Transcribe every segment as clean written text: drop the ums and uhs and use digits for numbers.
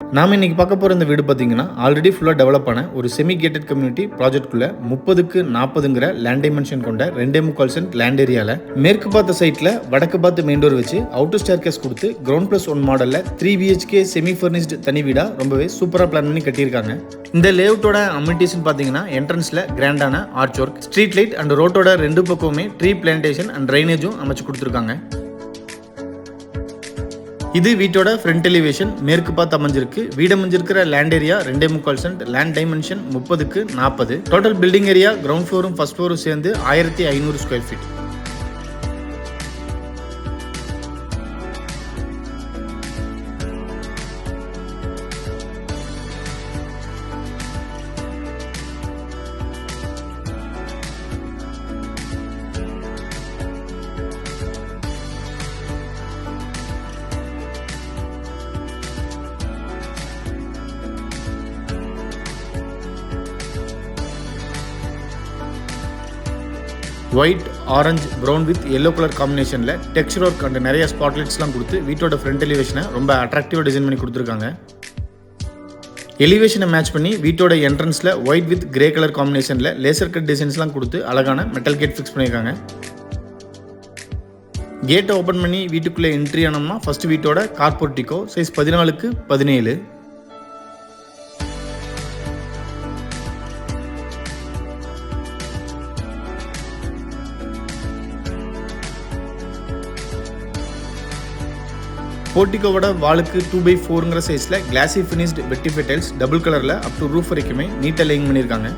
நாம இன்னைக்கு பார்க்க போகிற இந்த வீடு பார்த்தீங்கன்னா ஆல்ரெடி ஃபுல்லாக டெவலப் ஆன ஒரு செமி கேட்டட் கம்யூனிட்டி ப்ராஜெக்ட்குள்ள 30க்கு 40ங்கிற லேண்ட் டைமென்ஷன் கொண்ட 2.25 சென்ட் லேண்ட் ஏரியாவில் மேற்கு பார்த்த சைட்டில் வடக்கு பார்த்து மெயின் டோர் வச்சு அவுட்டர் ஸ்டேர் கேஸ் கொடுத்து கிரவுண்ட் +1 மாடலில் 3 BHK செமி ஃபர்னிஷ்டு தனி வீடாக ரொம்பவே சூப்பராக பிளான் பண்ணி கட்டியிருக்காங்க. இந்த லேஅவுட்டோட அமினிட்டிஸ்னு பார்த்தீங்கன்னா என்ட்ரன்ஸில் கிராண்டான arch work, street light and ரோட்டோட 2 பக்கமுமே ட்ரீ பிளான்டேஷன் அண்ட் ட்ரைனேஜும் அமைச்சு கொடுத்துருக்காங்க. இது வீட்டோட ஃப்ரண்ட் எலிவேஷன் மேற்கு பார்த்து அமைஞ்சிருக்கு. வீடு அமைஞ்சிருக்கிற land area 2.25 cent, land dimension 30க்கு 40. டோட்டல் பில்டிங் ஏரியா கிரவுண்ட் ஃப்ளோரும் ஃபர்ஸ்ட் ஃப்ளோரும் சேர்ந்து 1500 square feet. White, orange, brown with yellow colour காம்பினேஷனில் டெக்ஸ்சர் ஒர்க் அண்ட் நிறைய ஸ்பாட்லைட்ஸ்லாம் கொடுத்து வீட்டோட ஃப்ரண்ட் எலிவேஷனை ரொம்ப அட்ராக்டிவாக டிசைன் பண்ணி கொடுத்துருக்காங்க. எலிவேஷனை மேட்ச் பண்ணி வீட்டோட என்ட்ரன்ஸில் ஒயிட் வித் கிரே கலர் காம்பினேஷனில் லேசர் கட் டிசைன்ஸ்லாம் கொடுத்து அழகான மெட்டல் கேட் ஃபிக்ஸ் பண்ணியிருக்காங்க. கேட்டை ஓப்பன் பண்ணி வீட்டுக்குள்ளே என்ட்ரி ஆனோம்னா ஃபர்ஸ்ட் வீட்டோட கார் போர்ட்டிகோ சைஸ் 14க்கு 17. போர்ட்டிகோவோட வாலுக்கு 2x4ங்கிற சைஸில் கிளாசி ஃபினிஷ்டு வெட்டிஃபை டைல்ஸ் டபுள் கலரில் அப் டு ரூஃப் வரைக்குமே நீட்டாக லேயிங் பண்ணியிருக்காங்க.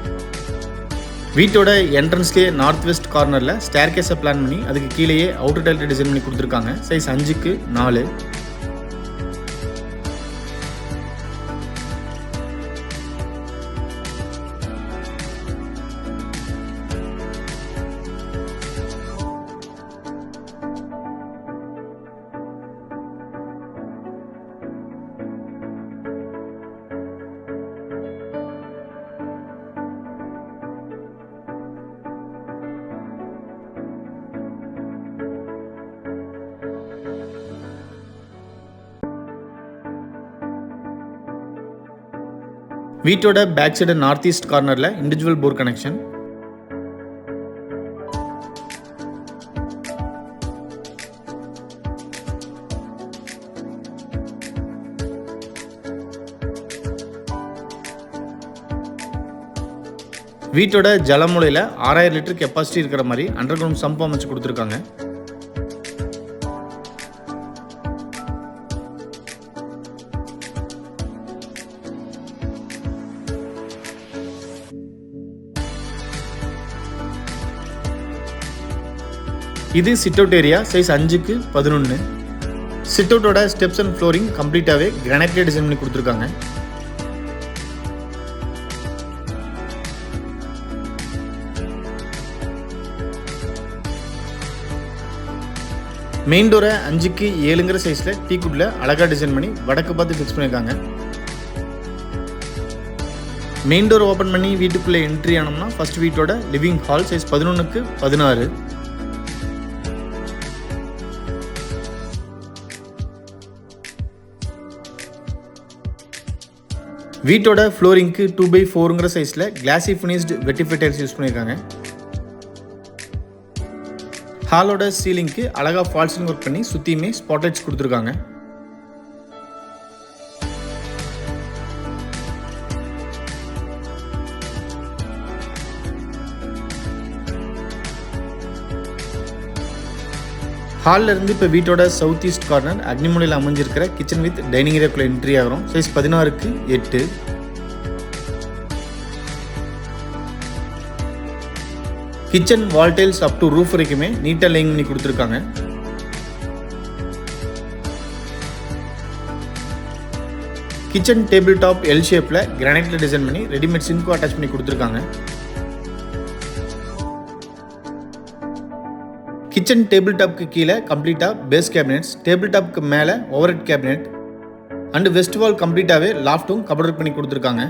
வீட்டோட என்ட்ரன்ஸ்லேயே நார்த் வெஸ்ட் கார்னரில் ஸ்டேர் கேஸை பிளான் பண்ணி அதுக்கு கீழேயே அவுட்டர் டைல் டிசைன் பண்ணி கொடுத்துருக்காங்க. சைஸ் 5க்கு 4. வீட்டோட பேக் சைடு நார்த் ஈஸ்ட் கார்னரில் இண்டிவிஜுவல் போர் கனெக்ஷன். வீட்டோட ஜலமுலையில் 6000 லிட்டர் கெப்பாசிட்டி இருக்கிற மாதிரி அண்டர் கிரவுண்ட் சம்ப் அமைச்சு கொடுத்துருக்காங்க. இது சிட் அவுட் ஏரியா சைஸ் 5க்கு 11. சிட் அவுட்டோட ஸ்டெப்ஸ் அண்ட் ஃப்ளோரிங் கம்ப்ளீட்டாகவே கிரானைட்ல டிசைன் பண்ணி கொடுத்துருக்காங்க. மெயின் டோரை 5க்கு 7ங்கிற சைஸில் டீக்குட்ல அழகாக டிசைன் பண்ணி வடக்கு பார்த்து ஃபிக்ஸ் பண்ணியிருக்காங்க. மெயின் டோர் ஓப்பன் பண்ணி வீட்டுக்குள்ளே என்ட்ரி ஆனோம்னா ஃபர்ஸ்ட் வீட்டோட லிவிங் ஹால் சைஸ் 11க்கு 16. வீட்டோட ஃப்ளோரிங்க்கு 2x4ங்கிற சைஸில் கிளாசி ஃபினிஷ்டு வெட்டிஃபை டைல்ஸ் யூஸ் பண்ணியிருக்காங்க. ஹாலோட சீலிங்க்கு அழகாக ஃபால் சீலிங் ஒர்க் பண்ணி சுற்றியுமே ஸ்பாட்லைட்ஸ் கொடுத்துருக்காங்க. ஹாலில் இருந்து இப்போ வீட்டோட சவுத் ஈஸ்ட் கார்னர் அக்னிமூலையில் அமைஞ்சிருக்கிற கிச்சன் வித் டைனிங் ஏரியாக்குள்ள என்ட்ரி ஆகிறோம். சைஸ் 16க்கு 8. Kitchen wall tiles up to roof வரைக்குமே நீட்டாக லேயிங் பண்ணி கொடுத்துருக்காங்க. கிச்சன் டேபிள் டாப் எல் ஷேப்பில் கிரானைட்ல டிசைன் பண்ணி ரெடிமேட் சிங்க்கும் அட்டாச் பண்ணி கொடுத்துருக்காங்க. கிச்சன் டேபிள் டாப்க்கு கீழே கம்ப்ளீட்டாக பேஸ் கேபினெட்ஸ், டேபிள் டாப்க்கு மேலே overhead cabinet and west wall கம்ப்ளீட்டாகவே லாஃப்ட்டும் கபோர்ட் பண்ணி கொடுத்துருக்காங்க.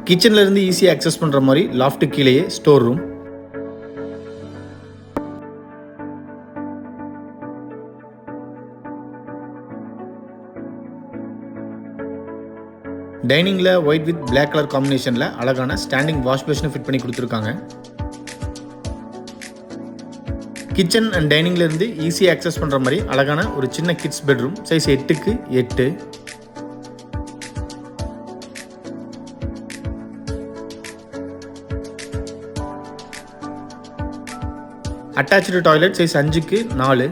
கிச்சன்ல இருந்து ஈஸியாக அக்சஸ் பண்ணுற மாதிரி லாஃப்ட் கீழேயே ஸ்டோர் ரூம். டைனிங்கில் ஒயிட் வித் பிளாக் கலர் காம்பினேஷனில் அழகான ஸ்டாண்டிங் வாஷ் பேஷனை ஃபிட் பண்ணி கொடுத்துருக்காங்க. கிச்சன் அண்ட் டைனிங்லேருந்து ஈஸியாக ஆக்சஸ் பண்ணுற மாதிரி அழகான ஒரு சின்ன கிட்ஸ் பெட்ரூம் சைஸ் 8க்கு 8. அட்டாச்சு டாய்லெட் சைஸ் 5க்கு 4.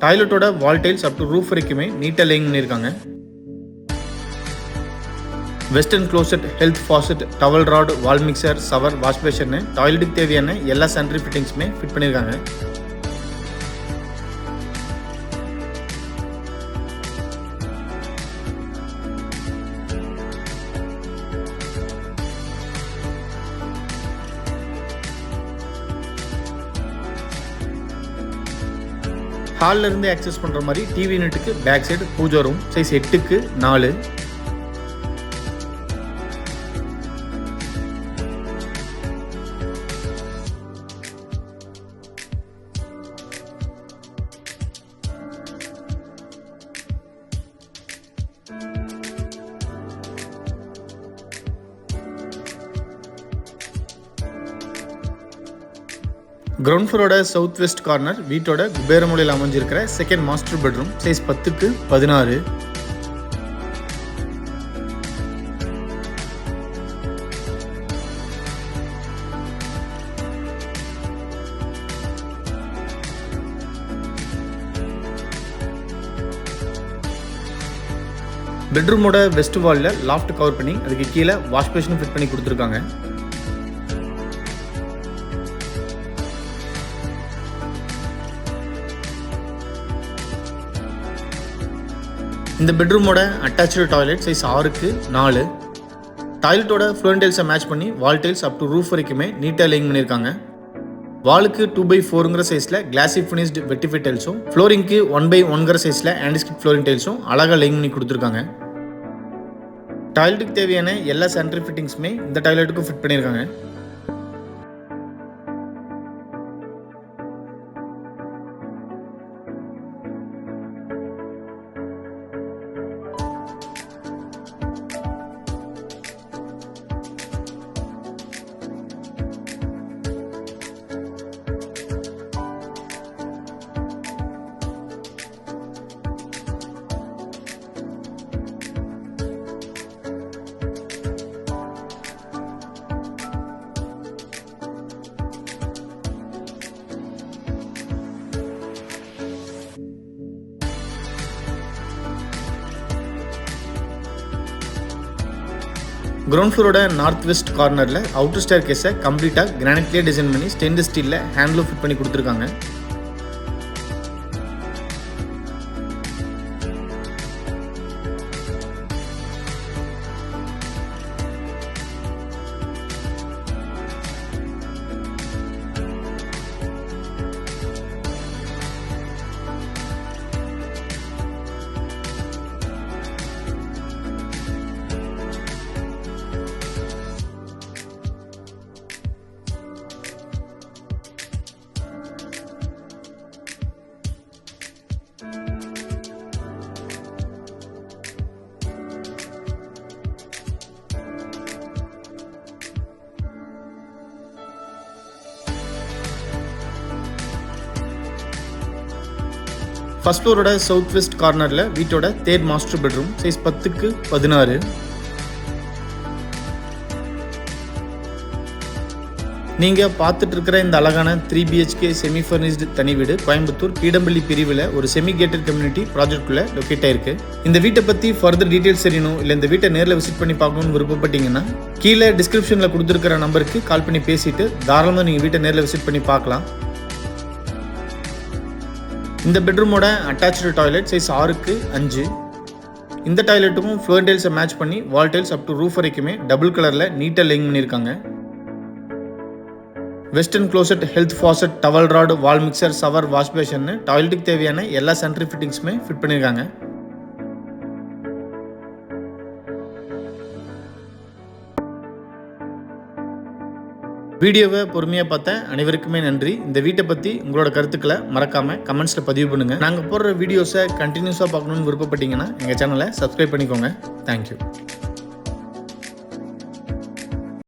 டாய்லெட்டோட wall tiles up to roof வரைக்குமே நீட்டாக லேயிங் பண்ணியிருக்காங்க. Western closet, health faucet, towel rod, wall mixer, shower, wash basin, டாய்லெட்டுக்கு தேவையான எல்லா சானிட்டரி ஃபிட்டிங்ஸுமே ஃபிட் பண்ணியிருக்காங்க. ஹாலில் இருந்து ஆக்சஸ் பண்ணுற மாதிரி டிவி யூனிட்டுக்கு back side puja room size 8க்கு 4. கிரவுண்ட் ஃப்ளோரோட சவுத் வெஸ்ட் கார்னர் வீட்டோட குபேர மூலையில் அமைஞ்சிருக்கிற செகண்ட் மாஸ்டர் பெட்ரூம் சைஸ் 10க்கு 16. பெட்ரூமோட வெஸ்ட் வாலில் லாஃப்ட் கவர் பண்ணி அதுக்கு கீழே வாஷ் பேஷனும் ஃபிட் பண்ணி கொடுத்துருக்காங்க. இந்த பெட்ரூமோட அட்டாச்சு டாய்லெட் சைஸ் 6க்கு 4. டாய்லெட்டோட ஃப்ளோர் டைல்ஸை மேட்ச் பண்ணி wall tiles up to roof வரைக்குமே நீட்டாக லேயிங் பண்ணியிருக்காங்க. வாலுக்கு 2x4ங்கிற சைஸில் கிளாசி ஃபினிஷ்டு வெட்டிஃபை டைல்ஸும், ஃப்ளோரிங்க்கு 1x1ங்கிற சைஸில் ஆன்டிஸ்கிப் ஃப்ளோரிங் டைல்ஸும் அழகாக லேயிங் பண்ணி கொடுத்துருக்காங்க. டாய்லெட்டுக்கு தேவையான எல்லா சானிட்டரி ஃபிட்டிங்ஸுமே இந்த டாய்லெட்டுக்கும் ஃபிட் பண்ணியிருக்காங்க. கிரவுண்ட் ஃப்ளோரோட நார்த் வெஸ்ட் கார்னரில் அவுட்டர் ஸ்டேர் கேஸை கம்ப்ளீட்டாக கிரானைட்லேயே டிசைன் பண்ணி ஸ்டெயின்லெஸ் ஸ்டீலில் ஹேண்ட்லூம் ஃபிட் பண்ணி கொடுத்துருக்காங்க. ஃபர்ஸ்ட் ஃப்ளோரோட சவுத் வெஸ்ட் கார்னரில் வீட்டோட தேர்ட் மாஸ்டர் பெட்ரூம் சைஸ் 10க்கு 16. நீங்கள் பார்த்துட்டு இருக்கிற இந்த அழகான 3 BHK செமி ஃபர்னிஷ்டு தனி வீடு கோயம்புத்தூர் பீடம்பள்ளி பிரிவில் ஒரு செமி கேட்டட் கம்யூனிட்டி ப்ராஜெக்ட்குள்ளே லொக்கேட் ஆயிருக்கு. இந்த வீட்டை பற்றி ஃபர்தர் டீட்டெயில்ஸ் தெரியணும், இல்லை இந்த வீட்டை நேரில் விசிட் பண்ணி பார்க்கணும்னு விருப்பப்பட்டீங்கன்னா கீழே டிஸ்கிரிப்ஷனில் கொடுத்துருக்கிற நம்பருக்கு கால் பண்ணி பேசிட்டு தாராளமாக நீங்கள் வீட்டை நேரில் விசிட் பண்ணி பார்க்கலாம். இந்த பெட்ரூமோட அட்டாச்சு டாய்லெட் சைஸ் 6க்கு 5. இந்த டாய்லெட்டுக்கும் ஃப்ளோர் டைல்ஸை மேட்ச் பண்ணி wall tiles up to roof வரைக்குமே டபுள் கலரில் நீட்டாக லேயிங் பண்ணியிருக்காங்க. Western closet, health faucet, towel rod, wall mixer, shower, wash basin, டாய்லெட்டுக்கு தேவையான எல்லா சானிட்டரி ஃபிட்டிங்ஸுமே ஃபிட் பண்ணியிருக்காங்க. வீடியோவை பொறுமையாக பார்த்த அனைவருக்குமே நன்றி. இந்த வீட்டை பற்றி உங்களோட கருத்துக்களை மறக்காமல் கமெண்ட்ஸில் பதிவு பண்ணுங்கள். நாங்கள் போடுற வீடியோஸை கண்டினியூஸாக பார்க்கணுன்னு விருப்பப்பட்டீங்கன்னா எங்கள் சேனலை சப்ஸ்கிரைப் பண்ணிக்கோங்க. தேங்க்யூ.